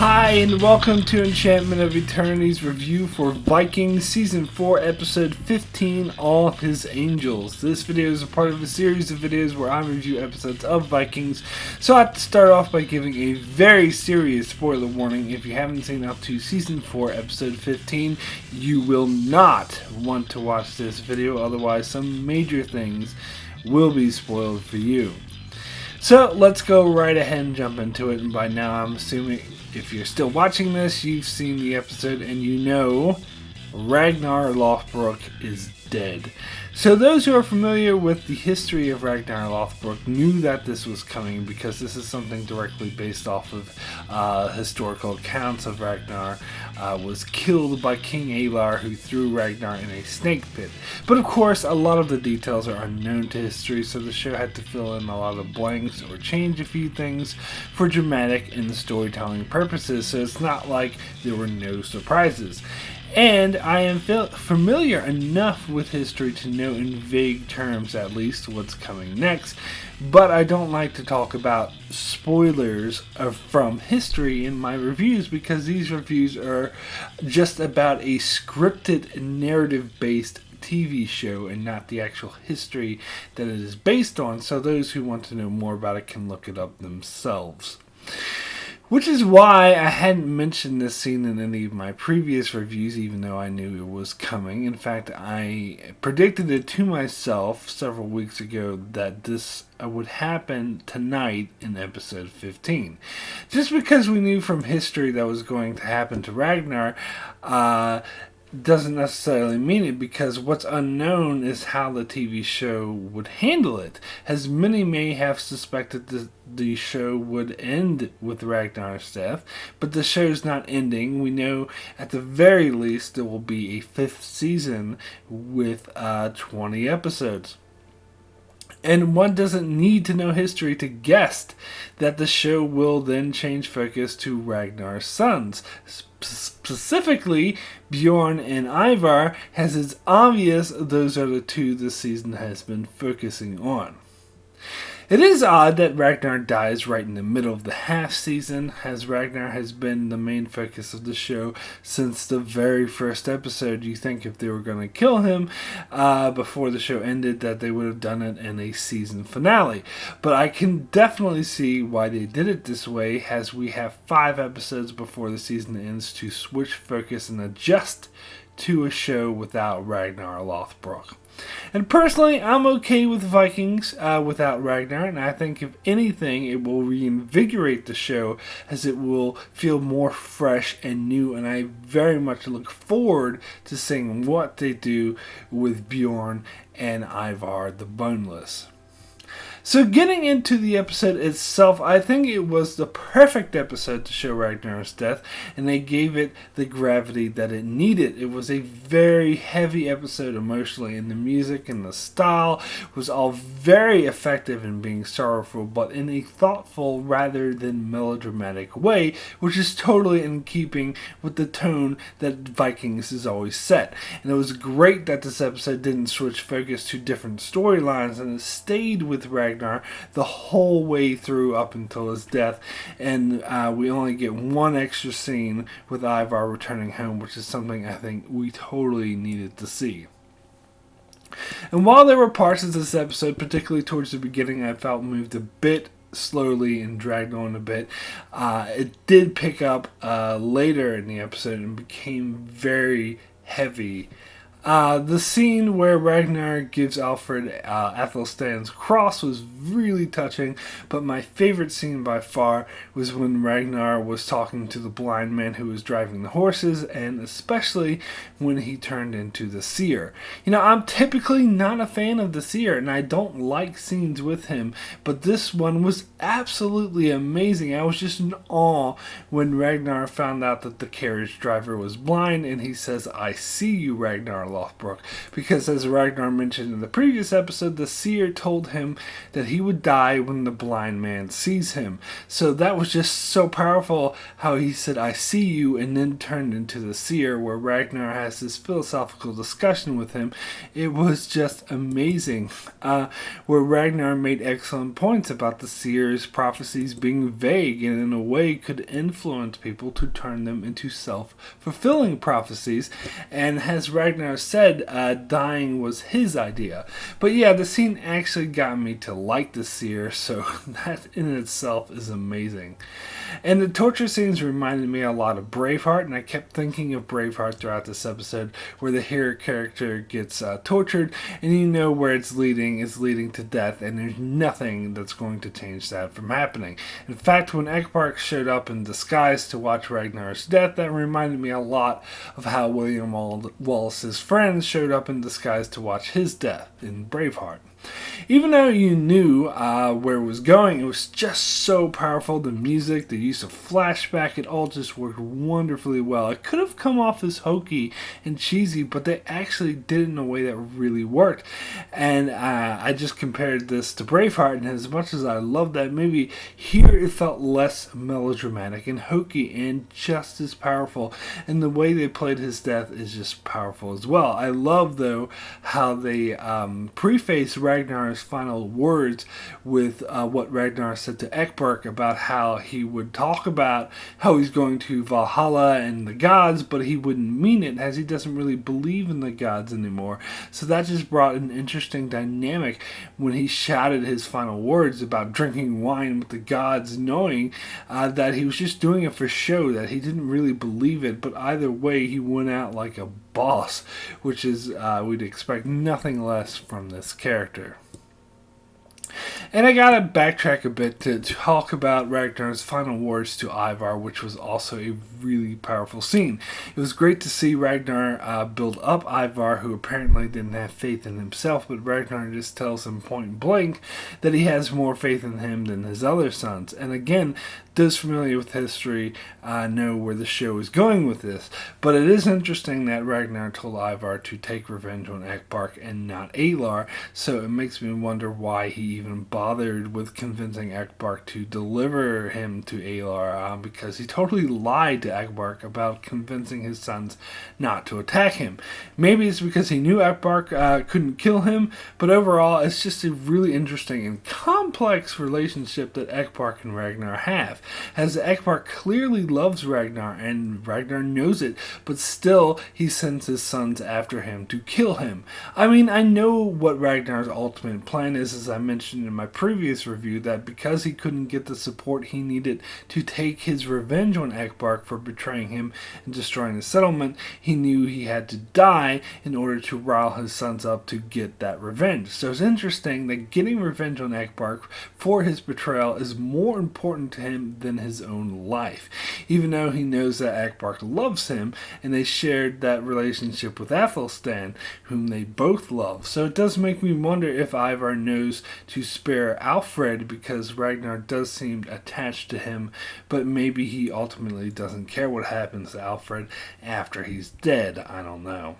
Hi, and welcome to Enchantment of Eternity's review for Vikings Season 4, Episode 15, All of His Angels. This video is a part of a series of videos where I review episodes of Vikings, so I have to start off by giving a very serious spoiler warning. If you haven't seen up to Season 4, Episode 15, you will not want to watch this video, otherwise some major things will be spoiled for you. So let's go right ahead and jump into it, and by now I'm assuming if you're still watching this, you've seen the episode and you know Ragnar Lothbrok is dead. So those who are familiar with the history of Ragnar Lothbrok knew that this was coming because this is something directly based off of historical accounts of Ragnar was killed by King Alar, who threw Ragnar in a snake pit. But of course, a lot of the details are unknown to history, so the show had to fill in a lot of blanks or change a few things for dramatic and storytelling purposes, so it's not like there were no surprises. And I am familiar enough with history to know in vague terms at least what's coming next, but I don't like to talk about spoilers from history in my reviews because these reviews are just about a scripted narrative-based TV show and not the actual history that it is based on, so those who want to know more about it can look it up themselves. Which is why I hadn't mentioned this scene in any of my previous reviews, even though I knew it was coming. In fact, I predicted it to myself several weeks ago that this would happen tonight in episode 15. Just because we knew from history that was going to happen to Ragnar, doesn't necessarily mean it, because what's unknown is how the TV show would handle it, as many may have suspected the show would end with Ragnar'S death, but the show's not ending. We know at the very least there will be a 5th season with 20 episodes. And one doesn't need to know history to guess that the show will then change focus to Ragnar's sons. Specifically, Bjorn and Ivor, as it's obvious those are the two this season has been focusing on. It is odd that Ragnar dies right in the middle of the half season, as Ragnar has been the main focus of the show since the very first episode. You think if they were going to kill him before the show ended that they would have done it in a season finale. But I can definitely see why they did it this way, as we have 5 episodes before the season ends to switch focus and adjust to a show without Ragnar Lothbrok. And personally, I'm okay with Vikings without Ragnar, and I think if anything, it will reinvigorate the show as it will feel more fresh and new, and I very much look forward to seeing what they do with Bjorn and Ivor the Boneless. So getting into the episode itself, I think it was the perfect episode to show Ragnar's death, and they gave it the gravity that it needed. It was a very heavy episode emotionally, and the music and the style was all very effective in being sorrowful, but in a thoughtful rather than melodramatic way, which is totally in keeping with the tone that Vikings is always set. And it was great that this episode didn't switch focus to different storylines, and it stayed with Ragnar the whole way through up until his death, and we only get one extra scene with Ivor returning home, which is something I think we totally needed to see. And while there were parts of this episode, particularly towards the beginning, I felt moved a bit slowly and dragged on a bit, it did pick up later in the episode and became very heavy. The scene where Ragnar gives Alfred Athelstan's cross was really touching, but my favorite scene by far was when Ragnar was talking to the blind man who was driving the horses, and especially when he turned into the seer. You know, I'm typically not a fan of the seer, and I don't like scenes with him, but this one was absolutely amazing. I was just in awe when Ragnar found out that the carriage driver was blind, and he says, "I see you, Ragnar Lothbrok, because as Ragnar mentioned in the previous episode, the seer told him that he would die when the blind man sees him. So that was just so powerful how he said, "I see you," and then turned into the seer, where Ragnar has this philosophical discussion with him. It was just amazing, where Ragnar made excellent points about the seer's prophecies being vague and in a way could influence people to turn them into self-fulfilling prophecies. And as Ragnar said, dying was his idea. But yeah, the scene actually got me to like the seer, so that in itself is amazing. And the torture scenes reminded me a lot of Braveheart, and I kept thinking of Braveheart throughout this episode, where the hero character gets tortured, and you know where it's leading to death, and there's nothing that's going to change that from happening. In fact, when Eckbark showed up in disguise to watch Ragnar's death, that reminded me a lot of how William Wallace's friends showed up in disguise to watch his death in Braveheart. Even though you knew where it was going, it was just so powerful. The music, the use of flashback, it all just worked wonderfully well. It could have come off as hokey and cheesy, but they actually did it in a way that really worked. And I just compared this to Braveheart, and as much as I love that movie, here it felt less melodramatic and hokey and just as powerful. And the way they played his death is just powerful as well. I love, though, how they preface Ragnar's final words with what Ragnar said to Eckbark about how he would talk about how he's going to Valhalla and the gods, but he wouldn't mean it, as he doesn't really believe in the gods anymore. So that just brought an interesting dynamic when he shouted his final words about drinking wine with the gods, knowing that he was just doing it for show, that he didn't really believe it, but either way he went out like a boss, which is we'd expect nothing less from this character. And I gotta backtrack a bit to talk about Ragnar's final words to Ivar, which was also a really powerful scene. It was great to see Ragnar build up Ivar, who apparently didn't have faith in himself, but Ragnar just tells him point blank that he has more faith in him than his other sons. And again, those familiar with history know where the show is going with this. But it is interesting that Ragnar told Ivar to take revenge on Eckbark and not Alar, so it makes me wonder why he even bothered with convincing Eckbark to deliver him to Alar, because he totally lied to Eckbark about convincing his sons not to attack him. Maybe it's because he knew Eckbark couldn't kill him, but overall it's just a really interesting and complex relationship that Eckbark and Ragnar have, as Eckbark clearly loves Ragnar and Ragnar knows it, but still he sends his sons after him to kill him. I mean, I know what Ragnar's ultimate plan is, as I mentioned in my previous review, that because he couldn't get the support he needed to take his revenge on Eckbark for betraying him and destroying the settlement, he knew he had to die in order to rile his sons up to get that revenge. So it's interesting that getting revenge on Eckbark for his betrayal is more important to him than his own life, even though he knows that Eckbark loves him and they shared that relationship with Athelstan, whom they both love. So it does make me wonder if Ivar knows to spare Alfred, because Ragnar does seem attached to him, but maybe he ultimately doesn't care what happens to Alfred after he's dead. I don't know.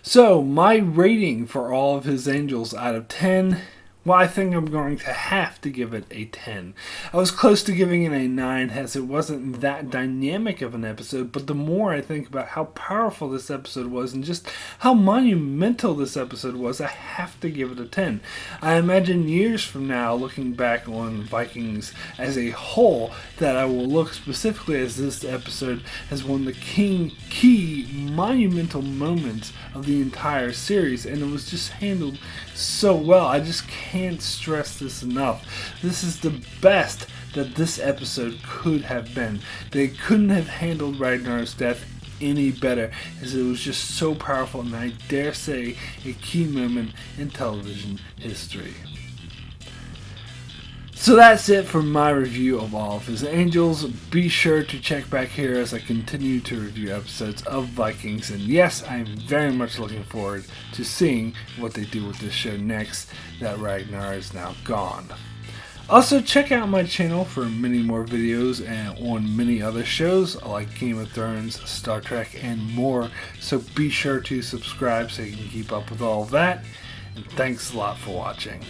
So my rating for all of his angels out of 10, well, I think I'm going to have to give it a 10. I was close to giving it a 9, as it wasn't that dynamic of an episode, but the more I think about how powerful this episode was and just how monumental this episode was, I have to give it a 10. I imagine years from now, looking back on Vikings as a whole, that I will look specifically as this episode as one of the key monumental moments of the entire series, and it was just handled so well. I just can't stress this enough. This is the best that this episode could have been. They couldn't have handled Ragnar's death any better, as it was just so powerful, and I dare say a key moment in television history. So that's it for my review of all of his angels. Be sure to check back here as I continue to review episodes of Vikings. And yes, I am very much looking forward to seeing what they do with this show next, that Ragnar is now gone. Also, check out my channel for many more videos and on many other shows like Game of Thrones, Star Trek, and more. So be sure to subscribe so you can keep up with all of that. And thanks a lot for watching.